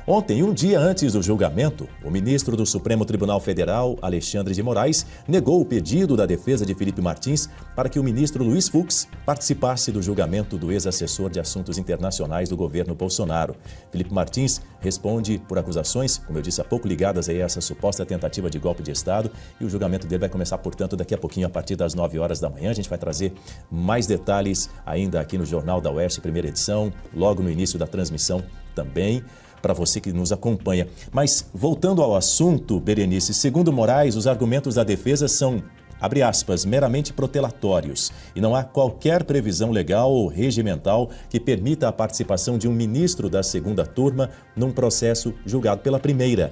Ontem, um dia antes do julgamento, o ministro do Supremo Tribunal Federal, Alexandre de Moraes, negou o pedido da defesa de Felipe Martins para que o ministro Luiz Fux participasse do julgamento do ex-assessor de assuntos internacionais do governo Bolsonaro. Felipe Martins responde por acusações, como eu disse há pouco, ligadas a essa suposta tentativa de golpe de Estado, e o julgamento dele vai começar, portanto, daqui a pouquinho, a partir das 9 horas da manhã. A gente vai trazer mais detalhes ainda aqui no Jornal da Oeste, primeira edição, logo no início da transmissão também, para você que nos acompanha. Mas, voltando ao assunto, Berenice, segundo Moraes, os argumentos da defesa são, abre aspas, meramente protelatórios e não há qualquer previsão legal ou regimental que permita a participação de um ministro da segunda turma num processo julgado pela primeira.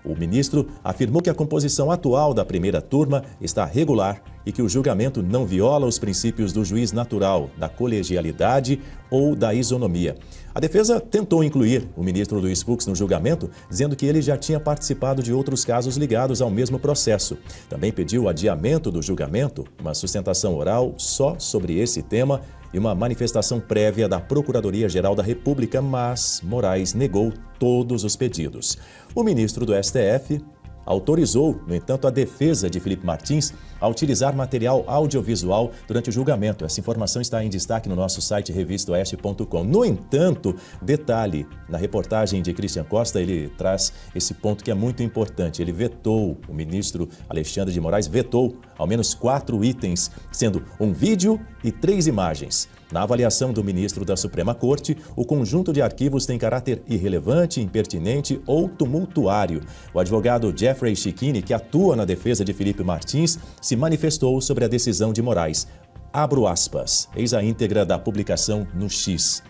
O ministro afirmou que a composição atual da primeira turma está regular e que o julgamento não viola os princípios do juiz natural, da colegialidade ou da isonomia. A defesa tentou incluir o ministro Luiz Fux no julgamento, dizendo que ele já tinha participado de outros casos ligados ao mesmo processo. Também pediu o adiamento do julgamento, uma sustentação oral só sobre esse tema e uma manifestação prévia da Procuradoria-Geral da República, mas Moraes negou todos os pedidos. O ministro do STF autorizou, no entanto, a defesa de Felipe Martins a utilizar material audiovisual durante o julgamento. Essa informação está em destaque no nosso site revistaoeste.com. No entanto, detalhe, na reportagem de Christian Costa, ele traz esse ponto que é muito importante. Ele vetou, o ministro Alexandre de Moraes vetou ao menos 4 itens, sendo um vídeo e 3 imagens. Na avaliação do ministro da Suprema Corte, o conjunto de arquivos tem caráter irrelevante, impertinente ou tumultuário. O advogado Jeffrey Schickini, que atua na defesa de Felipe Martins, se manifestou sobre a decisão de Moraes. Abro aspas, eis a íntegra da publicação no X.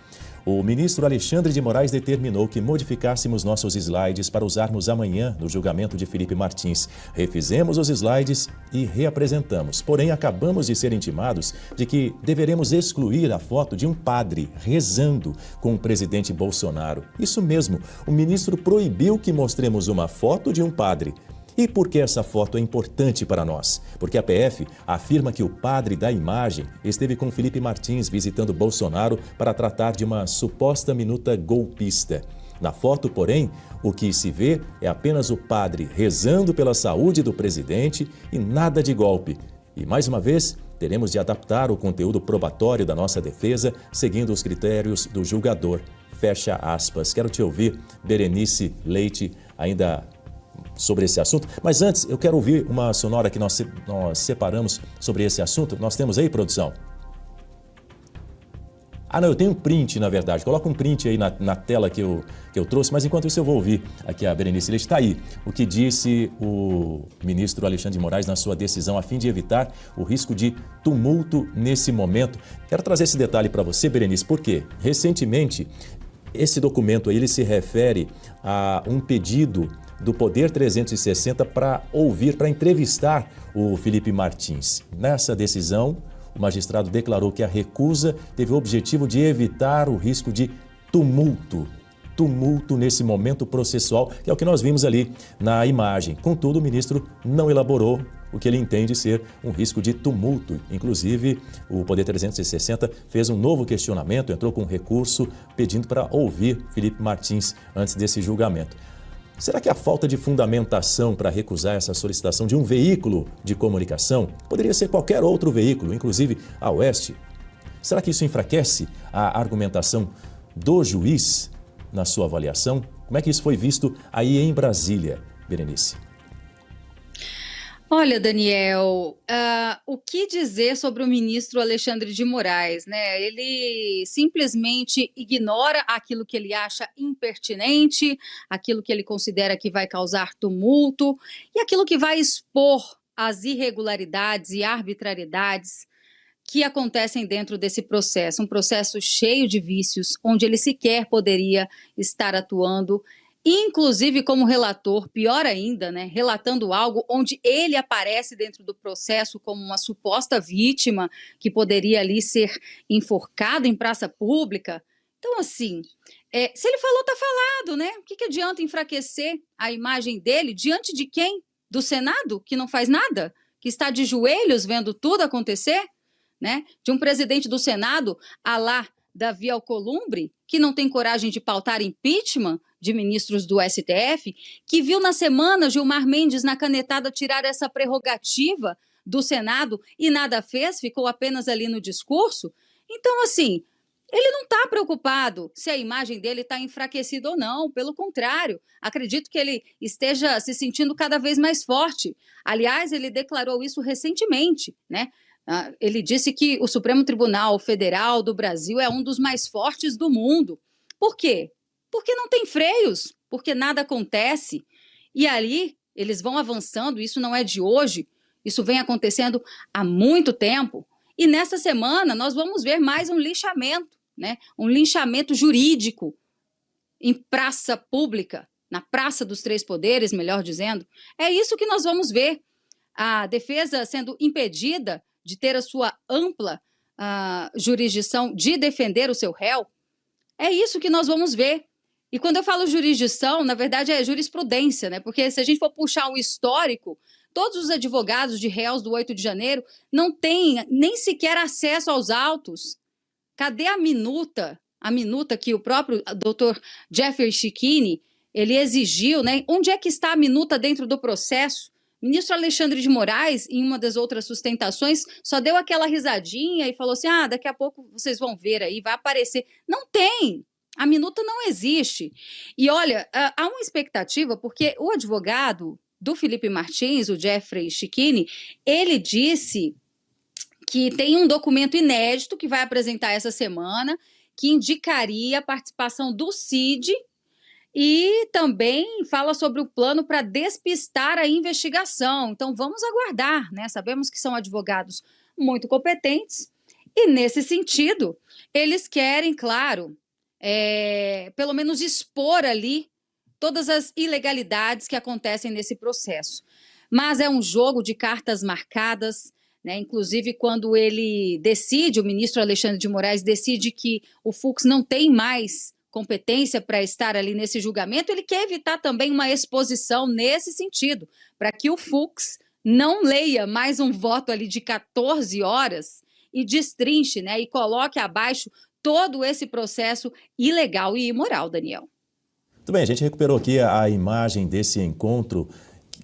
O ministro Alexandre de Moraes determinou que modificássemos nossos slides para usarmos amanhã no julgamento de Felipe Martins. Refizemos os slides e reapresentamos. Porém, acabamos de ser intimados de que deveremos excluir a foto de um padre rezando com o presidente Bolsonaro. Isso mesmo, o ministro proibiu que mostremos uma foto de um padre. E por que essa foto é importante para nós? Porque a PF afirma que o padre da imagem esteve com Felipe Martins visitando Bolsonaro para tratar de uma suposta minuta golpista. Na foto, porém, o que se vê é apenas o padre rezando pela saúde do presidente e nada de golpe. E, mais uma vez, teremos de adaptar o conteúdo probatório da nossa defesa seguindo os critérios do julgador. Fecha aspas. Quero te ouvir, Berenice Leite, ainda sobre esse assunto, mas antes eu quero ouvir uma sonora que nós separamos sobre esse assunto. Nós temos aí, produção? Ah, não, eu tenho um print, na verdade. Coloca um print aí na tela que eu trouxe, mas enquanto isso eu vou ouvir aqui a Berenice Leite. Está aí o que disse o ministro Alexandre de Moraes na sua decisão a fim de evitar o risco de tumulto nesse momento. Quero trazer esse detalhe para você, Berenice, porque recentemente esse documento aí ele se refere a um pedido do Poder 360 para ouvir, para entrevistar o Felipe Martins. Nessa decisão, o magistrado declarou que a recusa teve o objetivo de evitar o risco de tumulto nesse momento processual, que é o que nós vimos ali na imagem. Contudo, o ministro não elaborou o que ele entende ser um risco de tumulto. Inclusive, o Poder 360 fez um novo questionamento, entrou com um recurso pedindo para ouvir Felipe Martins antes desse julgamento. Será que a falta de fundamentação para recusar essa solicitação de um veículo de comunicação, poderia ser qualquer outro veículo, inclusive a Oeste, será que isso enfraquece a argumentação do juiz na sua avaliação? Como é que isso foi visto aí em Brasília, Berenice? Olha, Daniel, o que dizer sobre o ministro Alexandre de Moraes, né? Ele simplesmente ignora aquilo que ele acha impertinente, aquilo que ele considera que vai causar tumulto e aquilo que vai expor as irregularidades e arbitrariedades que acontecem dentro desse processo. Um processo cheio de vícios, onde ele sequer poderia estar atuando, inclusive como relator, pior ainda, né, relatando algo onde ele aparece dentro do processo como uma suposta vítima que poderia ali ser enforcado em praça pública. Então, assim, se ele falou, tá falado, né? O que adianta enfraquecer a imagem dele diante de quem? Do Senado, que não faz nada? Que está de joelhos vendo tudo acontecer? Né? De um presidente do Senado, à lá Davi Alcolumbre, que não tem coragem de pautar impeachment de ministros do STF, que viu na semana Gilmar Mendes na canetada tirar essa prerrogativa do Senado e nada fez, ficou apenas ali no discurso. Então, assim, ele não está preocupado se a imagem dele está enfraquecida ou não, pelo contrário, acredito que ele esteja se sentindo cada vez mais forte. Aliás, ele declarou isso recentemente, né? Ele disse que o Supremo Tribunal Federal do Brasil é um dos mais fortes do mundo. Por quê? Porque não tem freios, porque nada acontece. E ali eles vão avançando, isso não é de hoje, isso vem acontecendo há muito tempo. E nessa semana nós vamos ver mais um linchamento, né? Um linchamento jurídico em praça pública, na Praça dos Três Poderes, melhor dizendo. É isso que nós vamos ver. A defesa sendo impedida de ter a sua ampla jurisdição de defender o seu réu. É isso que nós vamos ver. E quando eu falo jurisdição, na verdade é jurisprudência, né? Porque se a gente for puxar o histórico, todos os advogados de réus do 8 de janeiro não têm nem sequer acesso aos autos. Cadê a minuta? A minuta que o próprio doutor Jeffrey Schickini, ele exigiu, né? Onde é que está a minuta dentro do processo? O ministro Alexandre de Moraes, em uma das outras sustentações, só deu aquela risadinha e falou assim, daqui a pouco vocês vão ver aí, vai aparecer. Não tem! A minuta não existe. E olha, há uma expectativa, porque o advogado do Felipe Martins, o Jeffrey Schickini, ele disse que tem um documento inédito que vai apresentar essa semana, que indicaria a participação do CID e também fala sobre o plano para despistar a investigação. Então, vamos aguardar, né? Sabemos que são advogados muito competentes e, nesse sentido, eles querem, claro, pelo menos expor ali todas as ilegalidades que acontecem nesse processo. Mas é um jogo de cartas marcadas, né? Inclusive, quando ele decide, o ministro Alexandre de Moraes decide que o Fux não tem mais competência para estar ali nesse julgamento, ele quer evitar também uma exposição nesse sentido, para que o Fux não leia mais um voto ali de 14 horas e destrinche, né, e coloque abaixo todo esse processo ilegal e imoral, Daniel. Muito bem, a gente recuperou aqui a imagem desse encontro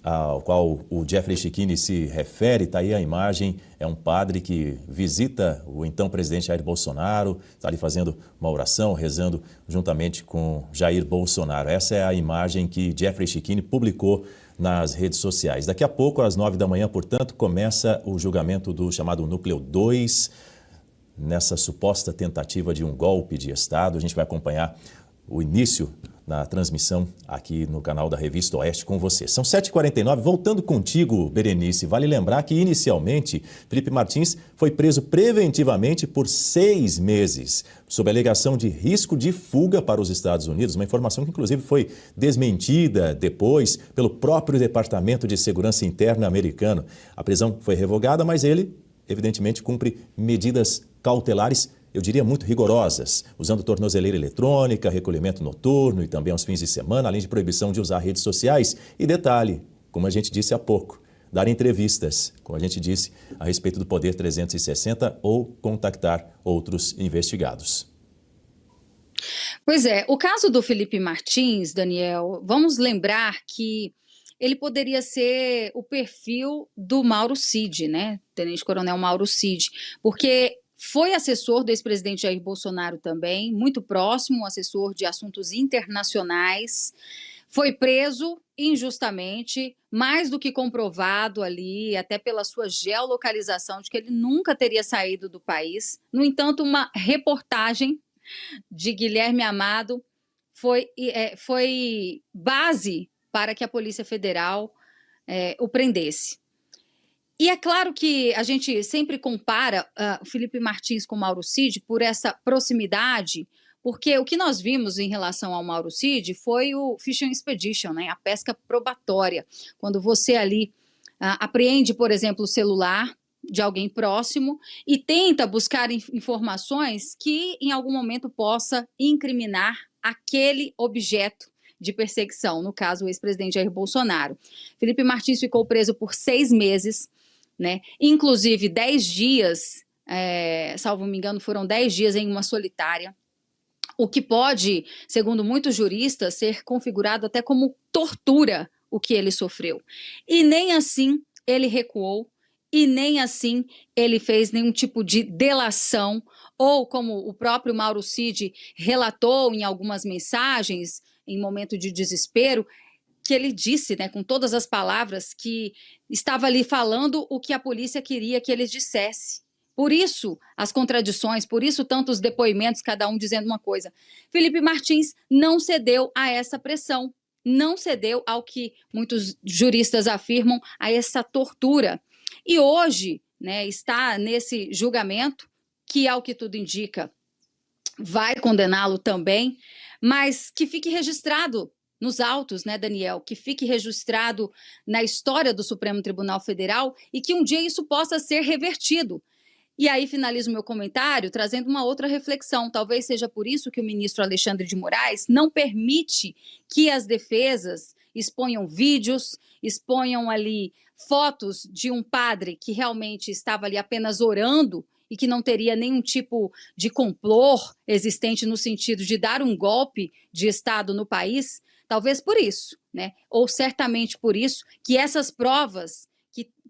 ao qual o Jeffrey Schickini se refere. Está aí a imagem, é um padre que visita o então presidente Jair Bolsonaro, está ali fazendo uma oração, rezando juntamente com Jair Bolsonaro. Essa é a imagem que Jeffrey Schickini publicou nas redes sociais. Daqui a pouco, às 9 da manhã, portanto, começa o julgamento do chamado Núcleo 2, nessa suposta tentativa de um golpe de Estado. A gente vai acompanhar o início na transmissão aqui no canal da Revista Oeste com você. São 7h49, voltando contigo, Berenice, vale lembrar que inicialmente Felipe Martins foi preso preventivamente por 6 meses, sob a alegação de risco de fuga para os Estados Unidos, uma informação que inclusive foi desmentida depois pelo próprio Departamento de Segurança Interna americano. A prisão foi revogada, mas ele, evidentemente, cumpre medidas cautelares, eu diria muito rigorosas, usando tornozeleira eletrônica, recolhimento noturno e também aos fins de semana, além de proibição de usar redes sociais. E detalhe, como a gente disse há pouco, dar entrevistas, como a gente disse, a respeito do Poder 360 ou contactar outros investigados. Pois é, o caso do Felipe Martins, Daniel, vamos lembrar que ele poderia ser o perfil do Mauro Cid, né? Tenente-Coronel Mauro Cid, porque foi assessor do ex-presidente Jair Bolsonaro também, muito próximo, assessor de assuntos internacionais, foi preso injustamente, mais do que comprovado ali, até pela sua geolocalização, de que ele nunca teria saído do país. No entanto, uma reportagem de Guilherme Amado foi base para que a Polícia Federal o prendesse. E é claro que a gente sempre compara o Felipe Martins com o Mauro Cid por essa proximidade, porque o que nós vimos em relação ao Mauro Cid foi o Fishing Expedition, né, a pesca probatória, quando você ali apreende, por exemplo, o celular de alguém próximo e tenta buscar informações que em algum momento possa incriminar aquele objeto de perseguição, no caso o ex-presidente Jair Bolsonaro. Felipe Martins ficou preso por 6 meses, né? Inclusive 10 dias salvo me engano, foram 10 dias em uma solitária, o que pode, segundo muitos juristas, ser configurado até como tortura o que ele sofreu. E nem assim ele recuou, e nem assim ele fez nenhum tipo de delação, ou como o próprio Mauro Cid relatou em algumas mensagens, em momento de desespero, que ele disse, né, com todas as palavras, que estava ali falando o que a polícia queria que ele dissesse. Por isso, as contradições, por isso tantos depoimentos, cada um dizendo uma coisa. Felipe Martins não cedeu a essa pressão, não cedeu ao que muitos juristas afirmam, a essa tortura. E hoje, né, está nesse julgamento, que, ao que tudo indica, vai condená-lo também, mas que fique registrado nos autos, né, Daniel, que fique registrado na história do Supremo Tribunal Federal e que um dia isso possa ser revertido. E aí finalizo meu comentário trazendo uma outra reflexão. Talvez seja por isso que o ministro Alexandre de Moraes não permite que as defesas exponham vídeos, exponham ali fotos de um padre que realmente estava ali apenas orando e que não teria nenhum tipo de complô existente no sentido de dar um golpe de Estado no país. Talvez por isso, né? Ou certamente por isso que essas provas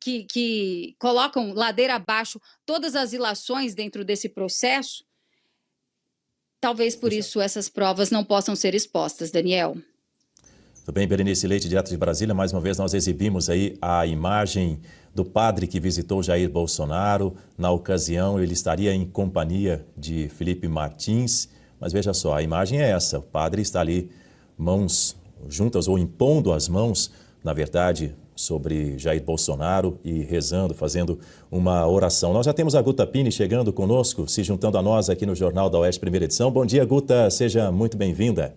que colocam ladeira abaixo todas as ilações dentro desse processo, talvez por isso essas provas não possam ser expostas, Daniel. Tudo bem, Berenice Leite, direto de Brasília. Mais uma vez nós exibimos aí a imagem do padre que visitou Jair Bolsonaro. Na ocasião ele estaria em companhia de Felipe Martins, mas veja só, a imagem é essa, o padre está ali, mãos juntas ou impondo as mãos, na verdade, sobre Jair Bolsonaro e rezando, fazendo uma oração. Nós já temos a Guta Pini chegando conosco, se juntando a nós aqui no Jornal da Oeste, primeira edição. Bom dia, Guta, seja muito bem-vinda.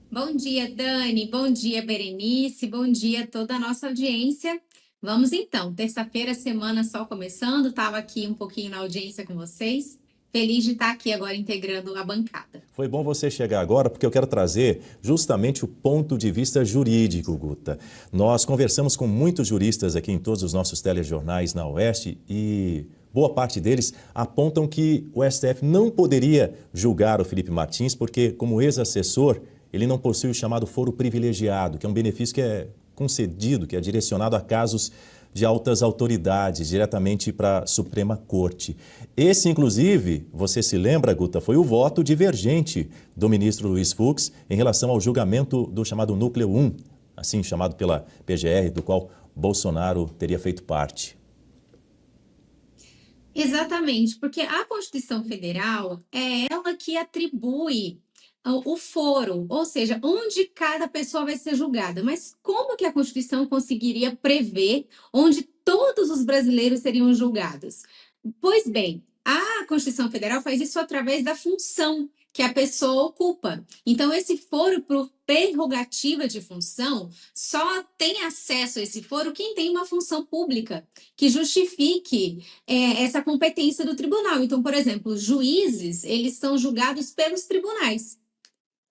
Bom dia, Dani, bom dia, Berenice, bom dia a toda a nossa audiência. Vamos então, terça-feira, semana só começando, estava aqui um pouquinho na audiência com vocês. Feliz de estar aqui agora integrando a bancada. Foi bom você chegar agora, porque eu quero trazer justamente o ponto de vista jurídico, Guta. Nós conversamos com muitos juristas aqui em todos os nossos telejornais na Oeste e boa parte deles apontam que o STF não poderia julgar o Felipe Martins porque, como ex-assessor, ele não possui o chamado foro privilegiado, que é um benefício que é concedido, que é direcionado a casos de altas autoridades, diretamente para a Suprema Corte. Esse, inclusive, você se lembra, Guta, foi o voto divergente do ministro Luiz Fux em relação ao julgamento do chamado Núcleo 1, assim chamado pela PGR, do qual Bolsonaro teria feito parte. Exatamente, porque a Constituição Federal é ela que atribui o foro, ou seja, onde cada pessoa vai ser julgada. Mas como que a Constituição conseguiria prever onde todos os brasileiros seriam julgados? Pois bem, a Constituição Federal faz isso através da função que a pessoa ocupa. Então, esse foro por prerrogativa de função, só tem acesso a esse foro quem tem uma função pública que justifique essa competência do tribunal. Então, por exemplo, juízes, eles são julgados pelos tribunais.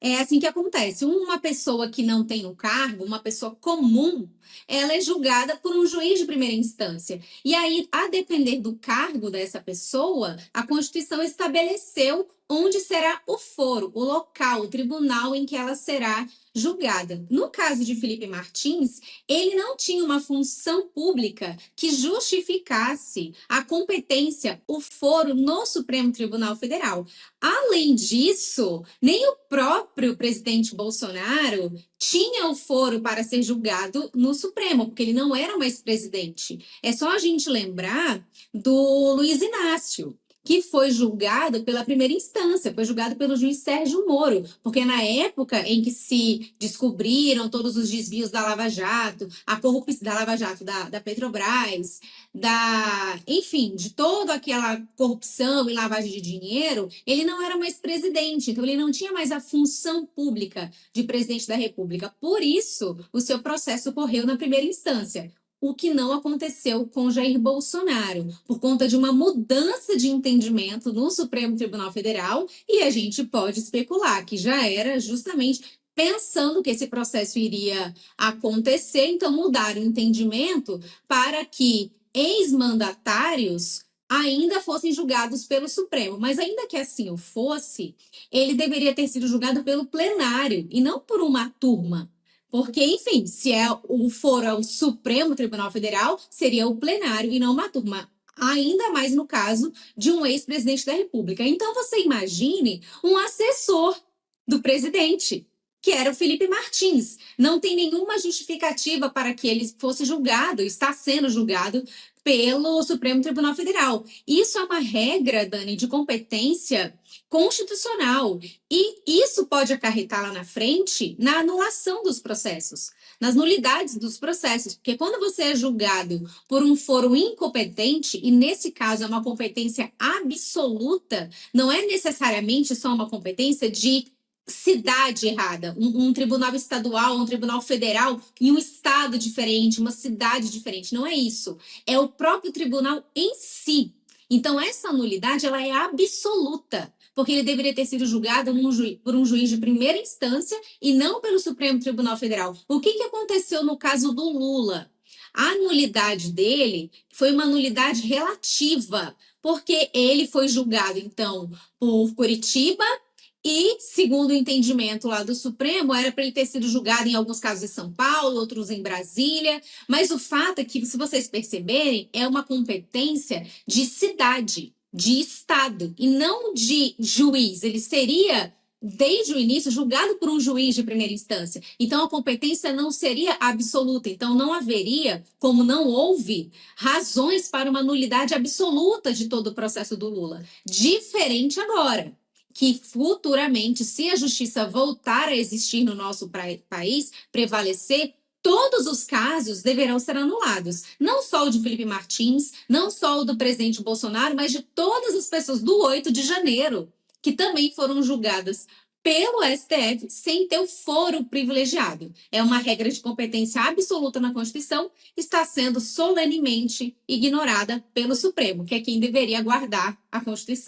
É assim que acontece. Uma pessoa que não tem um cargo, uma pessoa comum, ela é julgada por um juiz de primeira instância. E aí, a depender do cargo dessa pessoa, a Constituição estabeleceu onde será o foro, o local, o tribunal em que ela será julgada. No caso de Felipe Martins, ele não tinha uma função pública que justificasse a competência, o foro no Supremo Tribunal Federal. Além disso, nem o próprio presidente Bolsonaro tinha o foro para ser julgado no Supremo, porque ele não era mais presidente. É só a gente lembrar do Luiz Inácio, que foi julgado pela primeira instância, foi julgado pelo juiz Sérgio Moro, porque na época em que se descobriram todos os desvios da Lava Jato, a corrupção da Lava Jato, da Petrobras, enfim, de toda aquela corrupção e lavagem de dinheiro, ele não era mais presidente, então ele não tinha mais a função pública de presidente da República. Por isso, o seu processo correu na primeira instância. O que não aconteceu com Jair Bolsonaro, por conta de uma mudança de entendimento no Supremo Tribunal Federal, e a gente pode especular que já era justamente pensando que esse processo iria acontecer, então mudaram o entendimento para que ex-mandatários ainda fossem julgados pelo Supremo. Mas ainda que assim o fosse, ele deveria ter sido julgado pelo plenário e não por uma turma. Porque, enfim, se o foro é o Supremo Tribunal Federal, seria o plenário e não uma turma. Ainda mais no caso de um ex-presidente da República. Então, você imagine um assessor do presidente, que era o Felipe Martins. Não tem nenhuma justificativa para que ele fosse julgado, está sendo julgado pelo Supremo Tribunal Federal. Isso é uma regra, Dani, de competência constitucional. E isso pode acarretar lá na frente na anulação dos processos, nas nulidades dos processos. Porque quando você é julgado por um foro incompetente, e nesse caso é uma competência absoluta, não é necessariamente só uma competência de cidade errada, um tribunal estadual, um tribunal federal em um estado diferente, uma cidade diferente. Não é isso. É o próprio tribunal em si. Então, essa nulidade ela é absoluta, porque ele deveria ter sido julgado por um juiz de primeira instância e não pelo Supremo Tribunal Federal. O que aconteceu no caso do Lula? A nulidade dele foi uma nulidade relativa, porque ele foi julgado, então, por Curitiba. E, segundo o entendimento lá do Supremo, era para ele ter sido julgado em alguns casos em São Paulo, outros em Brasília. Mas o fato é que, se vocês perceberem, é uma competência de cidade, de estado, e não de juiz. Ele seria, desde o início, julgado por um juiz de primeira instância. Então, a competência não seria absoluta. Então, não haveria, como não houve, razões para uma nulidade absoluta de todo o processo do Lula. Diferente agora, que futuramente, se a justiça voltar a existir no nosso país, prevalecer, todos os casos deverão ser anulados. Não só o de Felipe Martins, não só o do presidente Bolsonaro, mas de todas as pessoas do 8 de janeiro, que também foram julgadas pelo STF sem ter o foro privilegiado. É uma regra de competência absoluta na Constituição, está sendo solenemente ignorada pelo Supremo, que é quem deveria guardar a Constituição.